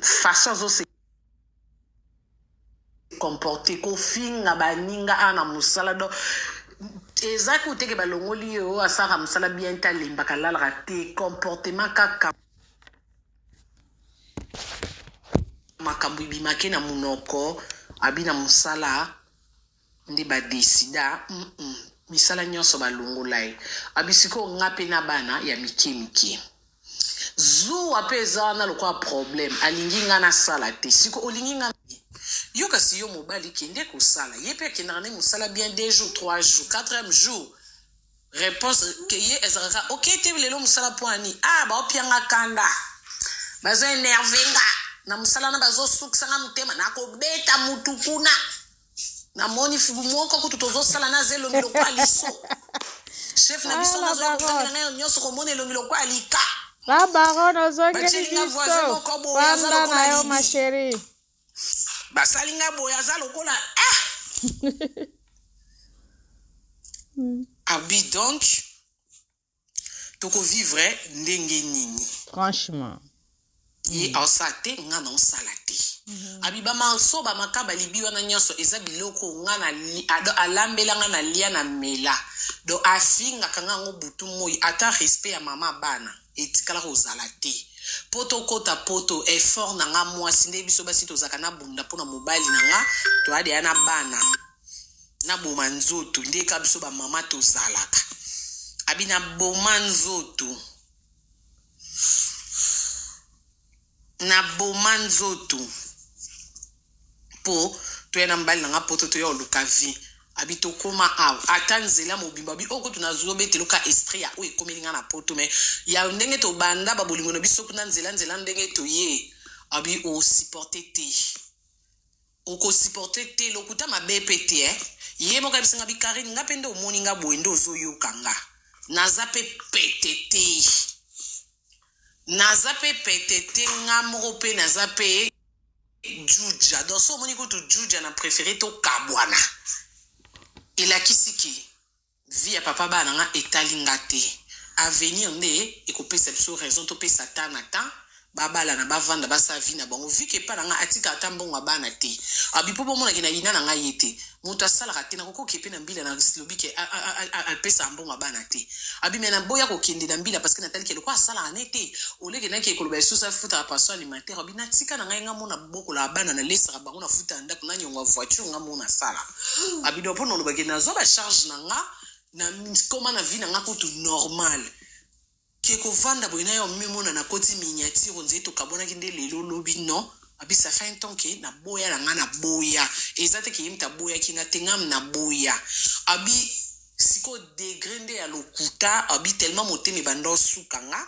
façon zo se comporter ko finga baninga ana musala do ezaki uteke balongoli yo asaka musala bien talemba kalala te comportement kaka makambo ibimaki na munoko abina musala ndi ba décida misala nyonso balongolai abisiko ngape na bana ya miki zu apeza na lokwa problème alingi nga na sala te siko olingi nga yo kasi yo mobali kende ko sala yepe kenda ne musala bien 2 jours 3 jours 4e jour réponse que ye ezaka OK te lelo musala poani ba opianga kanda bazo énervenga na musala na bazo suksanga mutema na ko beta mutukuna na moni fugu moko ko tutozo sala na zelo miloko aliso chef na biso na zo ko na nyoso ko moni lo miloko alika Baba ozongeli biso panda na yo ma chérie basalinga boya za lokola abi donc toko vivre ndenge nini franchement ye osate nga na osalate abi ba manso ba makaba libiwa na nyoso eza biloko nga na alambela nga na lia na mela do afinga kanga ngo butu moi ata respect ya mama bana etikala ko zalate poto kota poto effort na nga mwasi nde biso basi tozaka na bunda pona mobali na nga to ade na bana na boma nzoto nde ka biso ba mama tozalaka abi na boma nzoto na boma nzoto po to yana mbali na nga poto to yo luka vi abi to koma aw atanzela mobimba bi oko tunazobe teluka estria o ekomelinga na poto me ya ndenge to banda ba bolingo no biso kuna nzela ndenge to ye abi o supporter te o ko supporter te lokuta mabepete ye mo ka bisinga bi Karine nga pende o moninga boendo zo yokanga nazape petete nga morope nazape juja dans so moni ko to juja na préféré to kabwana elakisiki via papa bana nga etalinga te avenir nde ekopesa biso raison to pesa tana ta babala na bavanda basa vie na bango vike pa nga atika atambongo bana te abipo bomona kina yina na nga yete muta sala ka tena ko kepe na mbila na silobi ke pesa mbongo bana te abi mena boya ko kende na mbila parce que natali ke lokwa sala anete oleke na ke koloba susa futa passion alimentaire abi na tika na nga mona boko la bana na lesa bango na futa ndako na nyonga voiture nga mona sala abi do pono lo bakena zo ba charge na nga na koma na vie na nga ko tout normal Keko vanda boina yo mimona na koti miniature on zeto kabona kinde lelo lobi non abi ça fait un temps que na boya la nga na boya ezate ki yimta boya kinga tengam na boya abi siko degré ya lokuta abi tellement motemi bando sukanga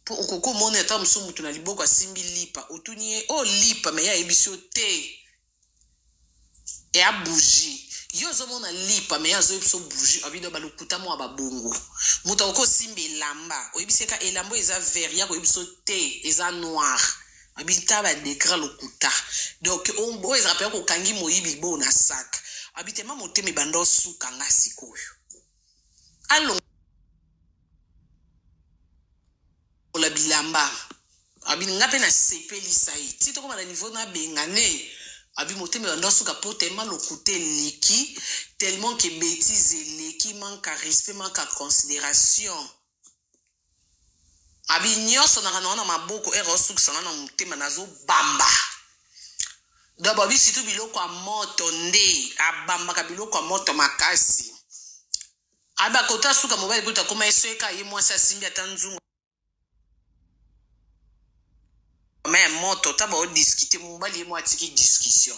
po okoko mona ta msumu tuna liboko asimbi lipa otunie o lipa me ya ebisio te e a bougie yo zo mona lipa me ya zo ebiso bougie abi do balokuta mo ababongo muta oko simbe elamba oyebiseka elambo eza vert ya ko ebiso te eza noir abi taba degré lokuta donc on boy eza pe ko kangi moyibi bo na sac abi tema motemi bando sukanga sikoyo allo la bilamba abi ngape na sepeli sai tito koma na niveau na bengane abi motemi bando suka po tellement lokuté liki tellement que bêtise liki manque respect manque considération abi nyonso na kana na maboko erosuk sana na motema nazo bamba dabo abi situ biloko a moto nde abamba ka biloko a moto makasi aba kota suka mobile kuta koma esweka ye mwasi asimbi atanzungu mais moto taba o discuter mobile ye mo atiki discussion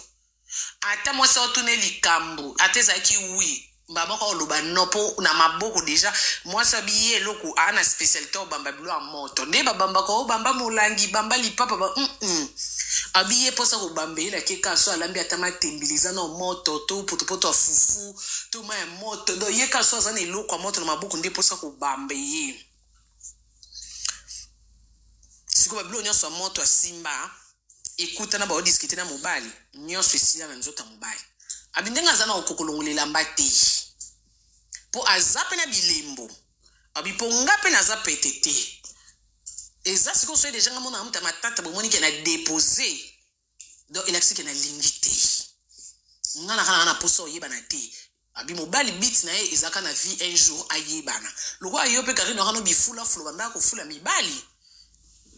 ata mwasi otune likambo ateza ki oui baba ko loba nopo na maboko déjà moi sabiye loko ana spécialité o bamba bilo a moto nde babamba ko bamba molangi bamba lipapa ba abiye posa ko bambe la ke kaso alambi atama tembiliza na moto to poto fufu to ma moto do ye kaso za ne loko moto na maboko nde posa ko bambe ye siko babilo nyonso moto asimba ekuta na ba discuter na mobali nyonso esila na nzota mobali abindenga zana okokolongolela mbate po azape na bilembo abipo ngape na zapetete Et ça, c'est qu'on soit déjà dans mon amour, ma tante, bon, qui a déposé. Donc, il a dit qu'il a l'ingité. On a posé au yébanati. Abi mobile bit na ye ezaka na vie un jour ayebana. Loko ayo pe kari no kano bifula fulobanda ko fula mibali.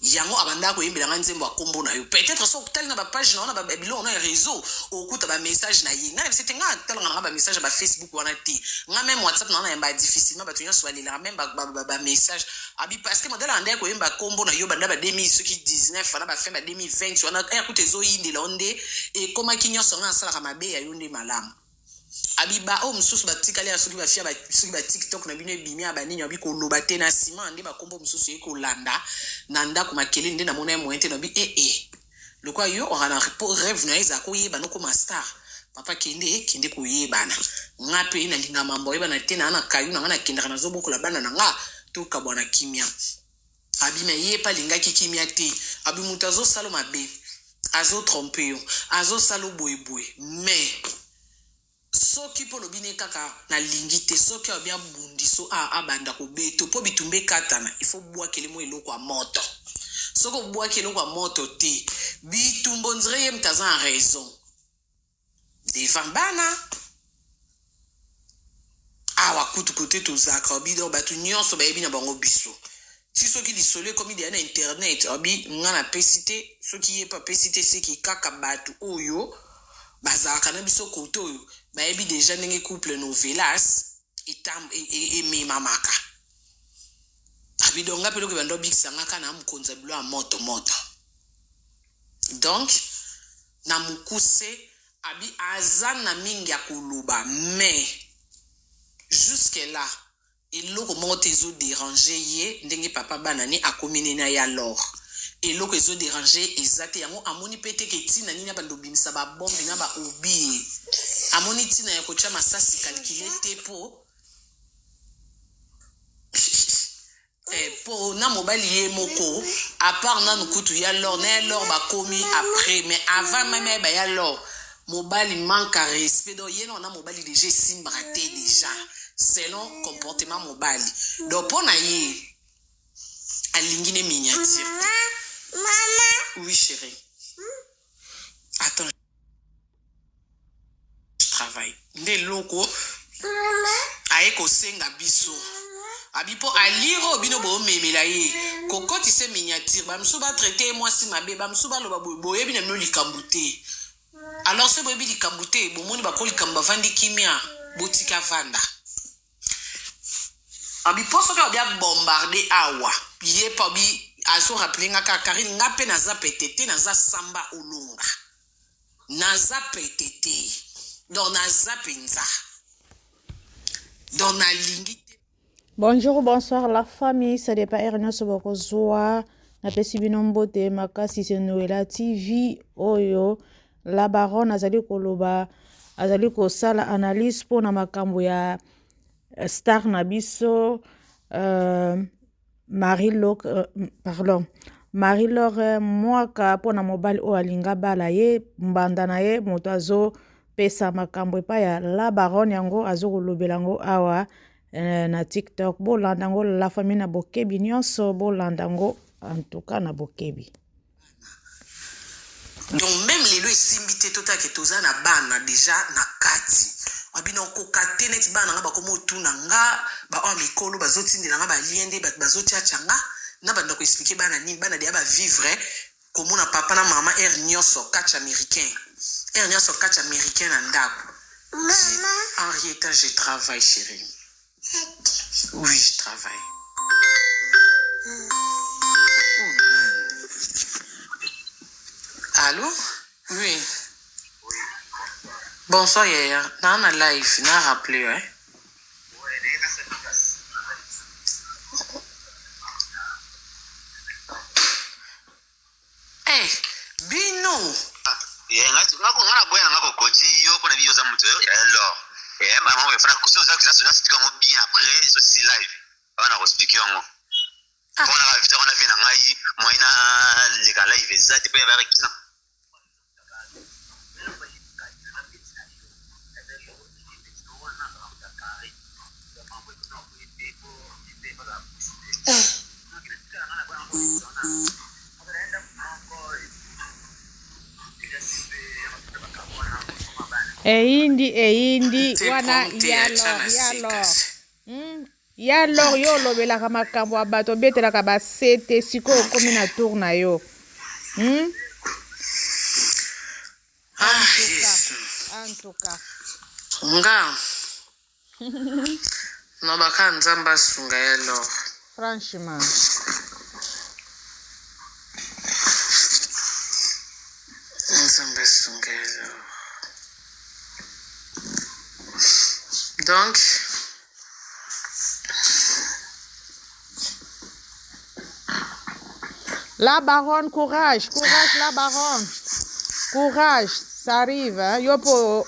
Yango abanda ko yembela nzembo akombo na yo. Peut-être so tel na ba page na ba bilo na réseau okuta ba message na ye. Ngana c'était nga tel nga ba message ba Facebook wana ti. Nga même WhatsApp na na ba difficilement ba tunya swali la même ba message. Abi parce que modèle ande ko yemba kombo na yo banda ba 2019 na ba fin ba 2020 wana écoute zo yinde la onde et comment kinyo so nga sala ka mabe ya yonde malamu. Abiba o msusu batikali ya soki bafia soki ba TikTok na bino ebimi abanini abi ko loba te na ciment nde bakombo msusu eko landa na ndako makele nde na mona moyente na bi le quoi yo on a rêve na isa ko yeba no ko master papa kende ko yeba na ngape na linga mambo yeba na te na kayu na kenda na zobo ko la bana na nga to ka bwana kimia abi me yepa linga ki kimia te abi mutazo salo mabe azo tromper yo azo salo boyeboy mais soki po lobine kaka na lingite soki obia bundi so abanda ko beto po bitumbe katana il faut boire kelemo eloko a moto soko boire keloko a moto te bitumbo nzire ye mtaza en raison devant bana awa kutu kote to zakra bido batu nyonso ba yebi na bango biso si soki disole comme il y a na internet obi ngana pesite soki ye pa pesite seki kaka batu oyo bazaka na biso kote oyo bayebi déjà ndenge couple novelas et mamaka abidonga pelo ke bando bikisanga kana mukonza bilo a moto donc na mukuse abi azana mingi akuluba mais jusque là eloko monte zo déranger ye ndenge papa banani akomine na ya lor eloko ezo déranger ezate yango amoni pete ke tina nini bando bimisa ba bombe na ba obi amoni tina ya kocha masasi calculer te po po na mobile ye moko à part na nukutu ya lor na lor ba komi après mais avant même ba ya lor mobile manque à respect donc ye na mobile déjà simbraté déjà selon comportement mobile donc pour na ye alingine miniature. Maman. Oui chérie. Attends. Je travaille. Nde loko. Aeko senga biso. Abipo aliro bino bo memela ye. Kokoti se miniature. Bamso ba traiter moi si mabe bamso ba loba boye bina no likambute. Alors se boye bi likambute bo moni ba ko likamba vandi kimia botika vanda. Abipo so ka bia bombarder awa. Ye pa bi azo rappeler nga kari nga pe naza petete naza samba olunga naza petete donc naza penza donc na lingi. Bonjour, bonsoir la famille, ça dépend Erna Sobokozwa na pesi binombote makasi se Noela TV oyo la baronne azali koloba azali kosala analyse pour na makambo ya star na biso Marie-Laure mwaka pona mobile o alinga bala ye mbanda na ye moto azo pesa makambo epa ya la baronne yango azo kolobela yango awa na TikTok bolanda yango la famille na bokebi nyonso bolanda yango en tout cas na bokebi. Donc même les lois simbité tota ke toza na bana déjà na kati abino ko katenet bana nga bakomo tuna nga ba o mikolo bazotindela nga ba liende bazotia changa na banda ko expliquer bana ni bana dia ba vivre comme na papa na maman nyonso catch américain nyonso catch américain na ndako. Maman Henrietta, je travaille chérie. Oui, je travaille. Allô? Oui. Bonsoir, Yaya. Dans la live, n'a rappelé, hein? Eh, Bino! ngakungana boya ngako koti yo pona biyo za muto alors maman we fana kuso za kisa sika mo bien après so si live bana ko speak yango pona la vita ona vena ngai moina le ka live exact pe ba rekina eyindi Te wana prompte ya acha na lor seka. ya lor yo olobelaka makambo ya bato obetelaka basete sikoyo okomi na tour na yo Yesu. en tout cas Nga. Nobaka nzambe asunga ya lor. franchement Nzambe asunga ya lor. Donc, la baronne, courage, la baronne. Courage, ça arrive. Hein? Yo po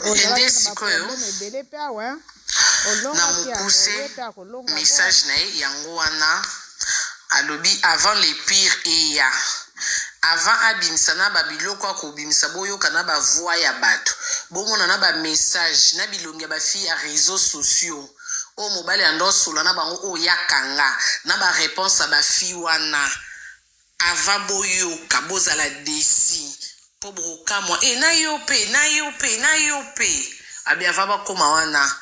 na mopuse message na ye yango wana alobi avant les pires eya avant abimisa na babiloko akobimisa boyoka na bavoi ya bato bomona na bamessage na bilongi ya bafille ya réseaux sociaux oyo mobali andosola na bango oyo yakanga na baréponse ya bafille wana avant boyoka bozala desi mpo bokamwa na yo mpe abi ava bakoma wana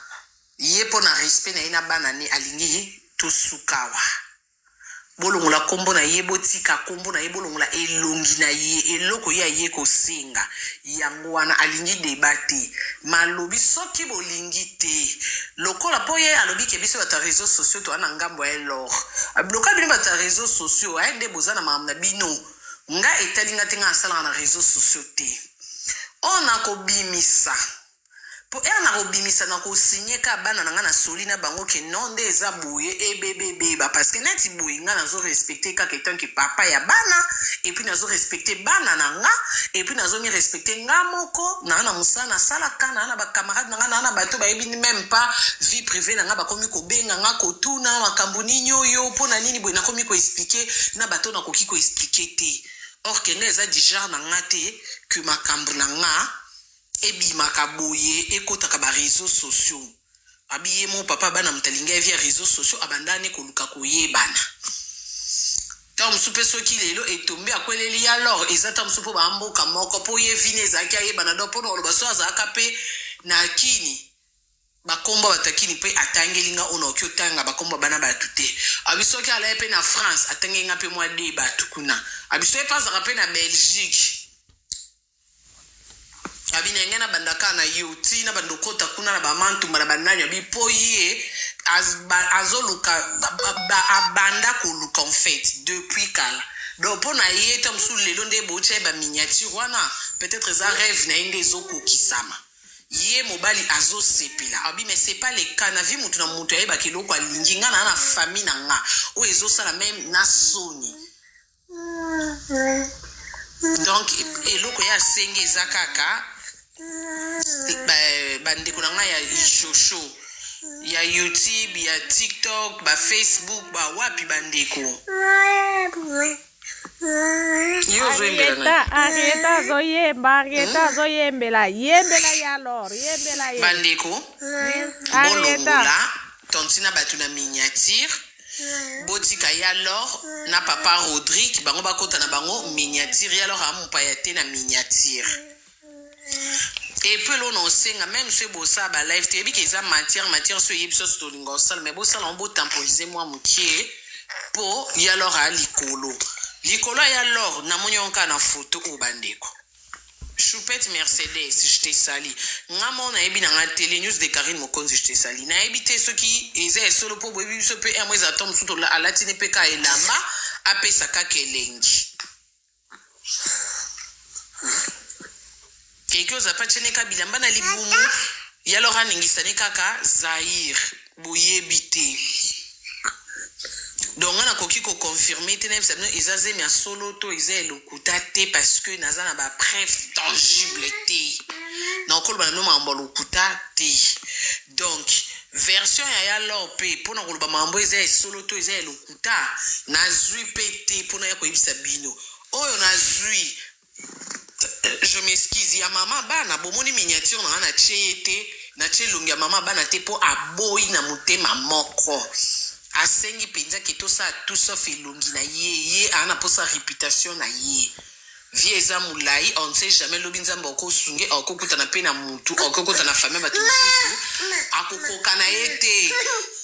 ye mpo na respect na ye na bana ne alingi tosukawa bolongola kombo na ye botika kombo na ye bolongola elongi na ye eloko ye aye kosenga yango wana alingi debate malobi soki bolingi te lokola mpo ye alobi ke biso bata réseaux sociaux to wana ngambo ya elor abiloka bino bata réseaux sociaux aye nde boza na makambo na bino nga etalinga te nga asalaka na réseaux sociaux te oyo nakobimisa po nakobimisa nakosinye ka bana na nga na soli na bango ke non nde eza boye ebebebeba parce que neti boye nga nazorespecte kaka etanke papa ya bana epuis nazorespecte bana na nga epuis nazomi respecte nga moko naa na mosala nasalaka naa na bakamarade na nga naa na bato bayebi même pas vie privée na nga bakomi kobenga nga kotuna makambo nini oyo mpo na nini boye nakomi koexplike na bato nakoki koexplike te or ke nga eza du genre na nga te ke makambo na nga ebimaka boye ekotaka ba réseaux sociaux abiye mo papa bana mtalinga via réseaux sociaux abandane koluka koyebana ta msupe soki lelo etombe akweleli ya lor ezata msupo ba mboka moko po ye vine zaki ayebana do pono oloba so azaka pe na kini bakomba batakini pe atangelinga ona okyotanga bakomba bana batute abisoki ala pe na France atangenga pe mwa de batukuna abisoki pazaka pe na Belgique abinenge na bandaka na yuti na bandokota kuna na bamantumba na bananya bipo ye azoluka abanda koluka en fait depuis kala donc pona ye tam sous lelo nde boche ba miniature wana peut-être eza rêve na inde ezokokisama ye mobali azosepela abi mais c'est pas le cas na vie mutu na mutu ayeba kiloko alingi nga na famille na nga o ezosala même na soni donc eloko ya senge eza kaka bandeko na nga ya shosho ya YouTube ya TikTok ba Facebook ba wapi bandeko Arieta zoyembela ya lor yembela ye bandeko bolongola tontina batu na miniature botika ya lor na papa Rodrigue bango bakota na bango miniature ya lor amupa ya te na miniature et puis l'on enseigne même ce bossa ba live te bi ke za matière so yebso so lingo sal mais bossa on bo temporiser moi mukie po ya lor a likolo ya lor na monyoka na photo o bandeko Choupette Mercedes je te sali ngamo na ebi na nga télé news de Karine Mokonzi je te sali na ebité ce qui eza solo po bobi so pe moi za tom suto la alatine peka elamba apesa ka kelengi quelque chose apachene ka bilamba na libumu ya lora ningisane kaka Zaire boyebite donc on a koki ko confirmer tenem ça izaze mi solo to ize lokuta te parce que naza na ba preuve tangible te na okolo ba no mambo lokuta te donc version ya lor pe pona ko ba mambo ize solo to ize lokuta na zui pete pona ya ko ibisa bino oyo na zui je m'excuse ya mama bana bomoni miniature na chete na chelungi ya mama bana te po aboyi na motema moko asengi penza ke to sa tout sauf elongi na ye ana po sa réputation na ye vie eza mulai on sait jamais lobi nzambe okosunge okokutana pe na mutu okokutana famille bato mosusu akokokana ye te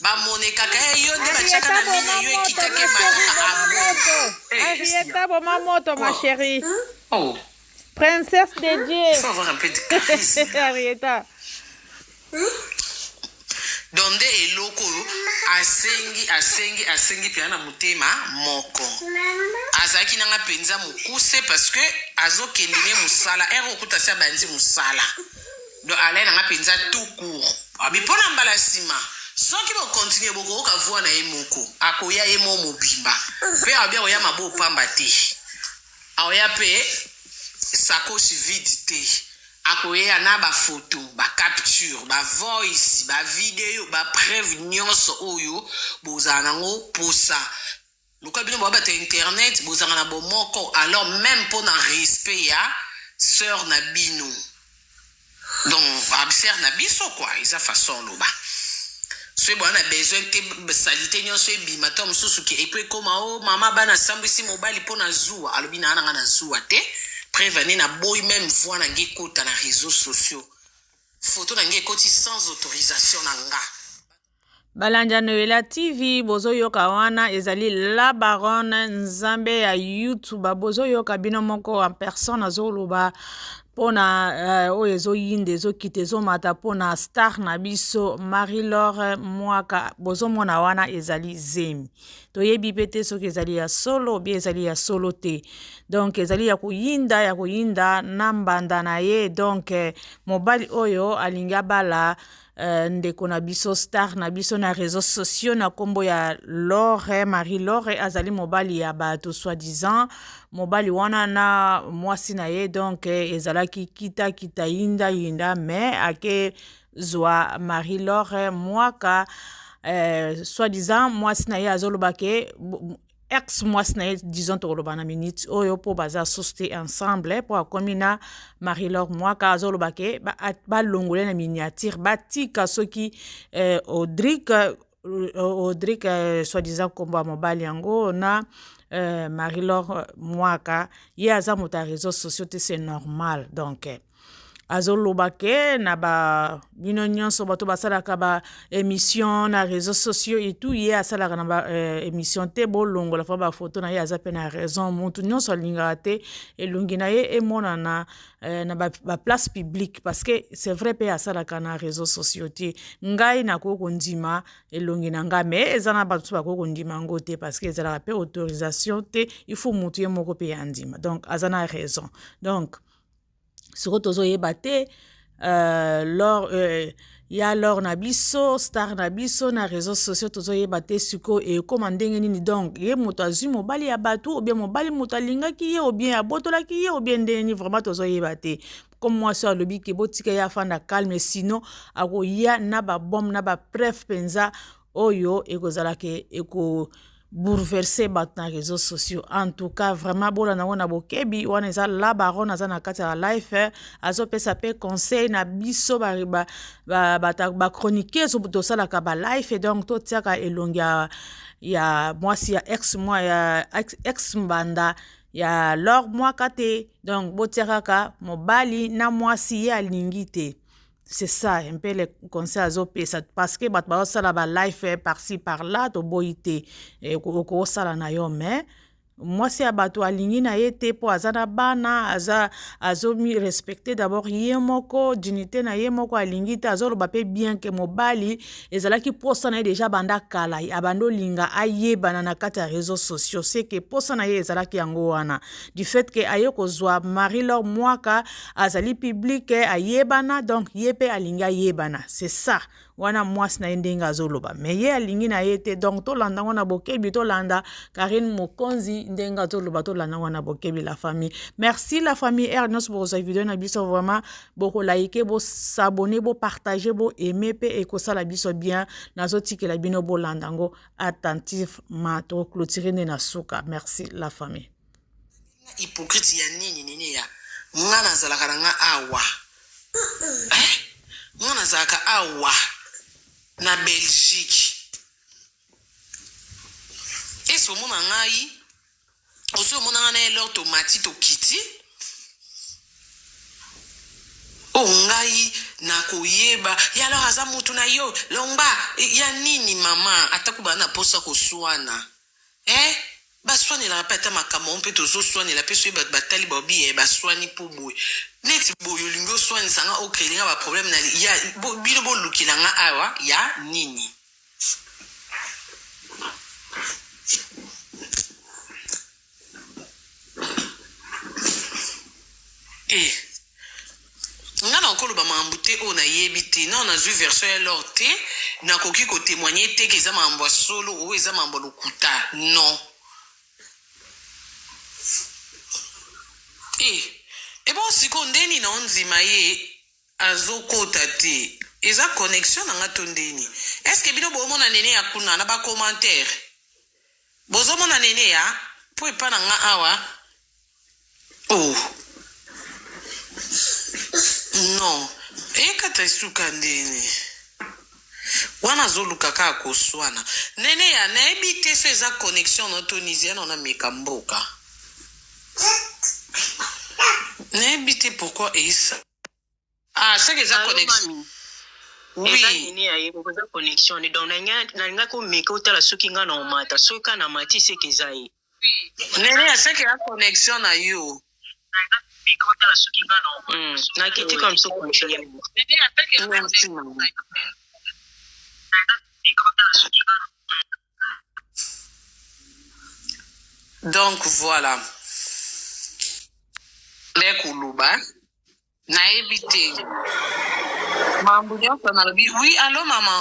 bamonekaka ye yo nde batiaka na mina yo ekitaki mataka abo Henrietta Bomamoto, ma chérie. Oh. Princesse de Dieu. Il faut avoir un peu de charisme. Henrietta. Donde eloko asengi pia na mutema moko azaki nanga penza mukuse parce que azokendene musala ero okutasi abanzi musala donc ala nanga penza tout court abipona mbala sima soki bokontinue bokokoka vua na ye moko akoya ye mo mobimba mpe abia oya mabo pamba te aoya mpe sakoshi vide te akoya na ba photo ba capture ba voice ba video ba preuve nyonso oyo bozana nango posa loka bino ba ta internet bozana na bomoko alors même pour na respect ya sœur na bino donc sœur na biso quoi isa façon loba so bon na besoin te salite nyonso ebima to mususu ki et puis comme oh mama bana sambisi mobali pona zuwa alobi na na zuwa te prévenir na boy même voir na ngekota na réseaux sociaux photo na ngekoti sans autorisation na nga Balanja Noela TV bozo yoka wana ezali la baronne nzambe ya YouTube bozo yoka bino moko en personne azoloba pona oyezo yinde zo kitezo mata pona star na biso Marie-Laure Mwaka bozo mona wana ezali zemi to yebi pete so ezali ya solo bi ezali ya solo te donc ezali ya kuyinda na mbanda na ye donc mobali oyo alinga bala ndeko na biso star na biso na réseaux sociaux na kombo ya Laure Marie-Laure azali mobali ya bato soi-disant mobali wana na mwasi na ye donc ezalaki kita yinda mais ake zwa Marie-Laure Mwaka soi-disant mwasi na ye azoloba ke ex mwasi na ye disons toloba na minute oyo po baza société ensemble po akomina Marie-Laure Mwaka azoloba ke ba longole na miniature batika soki Audric soi-disant kombo mobali yango na Marie-Laure Mwaka ye aza mota réseaux sociaux te c'est normal donc azolobake na ba bino nyonso bato basalaka ba émission na réseaux sociaux et tout ye asalaka na ba émission te bolongola fa ba photo na ye aza pe na raison muntu nyonso alingaka te elongi na ye emona na ba place publique parce que c'est vrai pe asalaka na réseaux sociaux te ngai na koko ndima elongi na nga mais ezana bato ba koko ndima ngo te parce que ezala pe autorisation te il faut mutu ye moko pe andima donc azana raison donc siko tozo yebate ya lor na biso star na biso na réseaux sociaux tozo yebate siko e koma ndenge nini donc ye moto azwi mobali ya batu ou bien mobali moto alingaki ye ou bien abotolaki ye ou bien ndeni vraiment tozo yebate comme moi ça lobi ke botika ya fanda calme sinon ako ya na ba bombe na ba preuve penza oyo ekozalake eko bouleverser batna réseaux sociaux en tout cas vraiment bola na wana bokebi wana za la baronne za na kati ya live azo pesa pe conseil na biso ba chroniquer so to sala ka ba live donc to tiaka elongia ya mwasi ya ex mbanda ya Laure Mwaka te donc botiaka ka mobali na mwasi ya lingite. C'est ça, un peu les conseils à ça parce que batba sala ba live par-ci par-là to boité et ko sala na yo mais moi c'est abato alingi na yete po azana bana azo mi respecter d'abord yemoko dignité na yemoko alingi ta azo ba pe bien que mobali ezalaki posa na déjà banda kala abando linga ayebana na kati ya réseaux sociaux c'est que posa na ye ezalaki yango wana du fait que ayoko zwa Marie-Laure Mwaka azali public ayebana donc yepe alinga ayebana c'est ça wana mwasi na ndenga zoloba mais ye alingi na yete donc to landa wana bokebi to landa Karine Mokonzi ndenga zoloba to landa wana bokebi la famille merci la famille Ernest pour cette vidéo na biso vraiment boko liker bo s'abonner bo partager bo aimer pe et ko sala biso bien nazo tikela bino bo landango attentif ma to clôturer na suka merci la famille hypocrite ya nini ya ngana zalaka nga awa ngana zalaka awa na Belgique. Et ce moment ngai osi omonanga na elor tomati tokiti ngai nakoyeba ya alors aza mutu na yo longba ya nini mama atakuba na posa koswana baswanela pe ata makambo mpe tozoswanela mpe soki bato batali babi baswani mpo boye neti boye olingi oswanisanga okrelinga baproblème na bino bolukilanga awa ya nini nga na okoloba mambo te oyo nayebi te na nazwi version ya lor te nakoki kotémoigne te ke eza mambo ya solo oyo eza mambo ya lokuta non bon siko ndeni na ondima ye azokota te eza connexion na nga to ndeni eske bino bomona nene ya kuna na bacommentaire bozomona nene ya po epa na nga awa non ekata esuka ndeni wana azoluka kaka koswana nene ya nayebi te so eza connexion na tunisia na meka mboka nayebi te pourquoi esa seke eza connexion oui ni aye ko za connexion ni donc na ko meka otala soki nga na omata soki ka na mati seke za ye nene ya seke ya connexion na yo na kiti comme ça continuer donc voilà lekuluba nayebi te mambo nyonso nalobi oui allo mama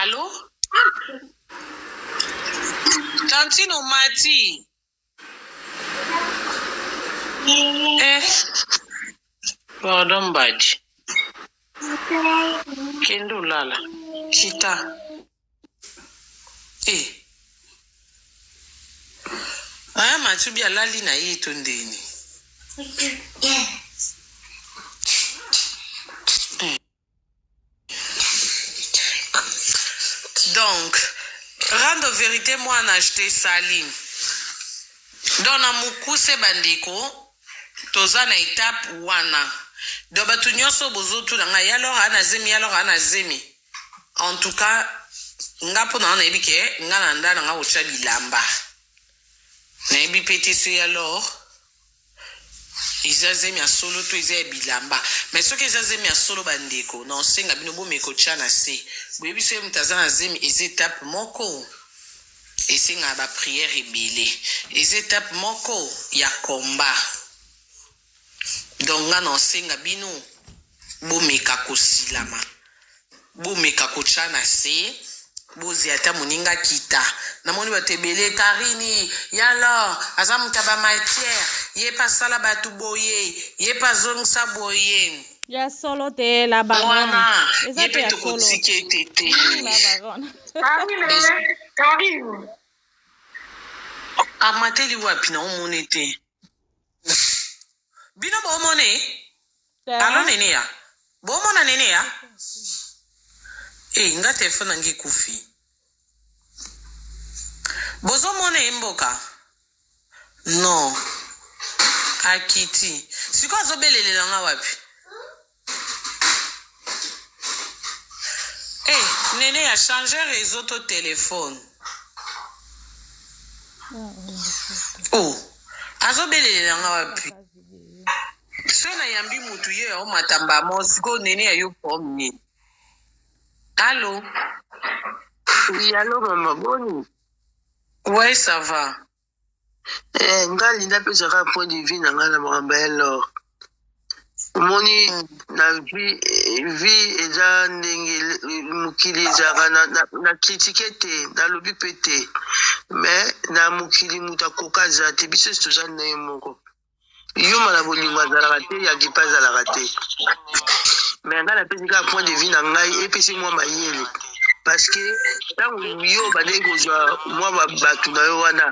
allo tantino mati pardon baji kendo lala kita aya matubi alali na ye to ndeni donc rendre vérité moi na acheté saline donc na mukuse bandeko toza na étape wana do batu nyonso bozotuna ngai alors ana zemi en tout cas nga po na nayebi ke nga na ndana nga otya bilamba nayebi pete so alors eza zemi ya solo to eza ya bilamba mais soki eza zemi ya solo bandeko na osenga bino bomeka otya na se boyebi so ye moto aza na zemi eza étape moko esenga bapriere ebele eza étape moko ya komba donc nga na osenga bino bomeka kosilama bomeka kotya na se bozi ata moninga kita namoni bato ebele karini yalo aza moto ya bamatière ye pa asala bato boye ye pa azongisa boye ya solo te la wana ye mpe tokotika ete te amateli wapi na omona ete bino bomone alo nene ya bomona nene ya nga telefone nangi kufi bozomona ye mboka non akiti siko azobelelela nga wapi nene ya change réseau to telefone azobelelela nga wapi so nayambi mutu ye ya omatamba mo siko nene ya yo pomni allô oui allô maman boni ouais ça va nga linda pesaka point de vue na nga na makambo ya lor omoni na vie eza ndenge mokili ezalaka na kritike te nalobi mpe te mais na mokili moto akoka aza te biso esi toza na ye moko yuma na bolingo azalaka te yaki mpe azalaka te mais nga napesi kaka point de vue na ngai epesi mwa mayele parce que ntango yo bandeki kozwa mwa bato na yo wana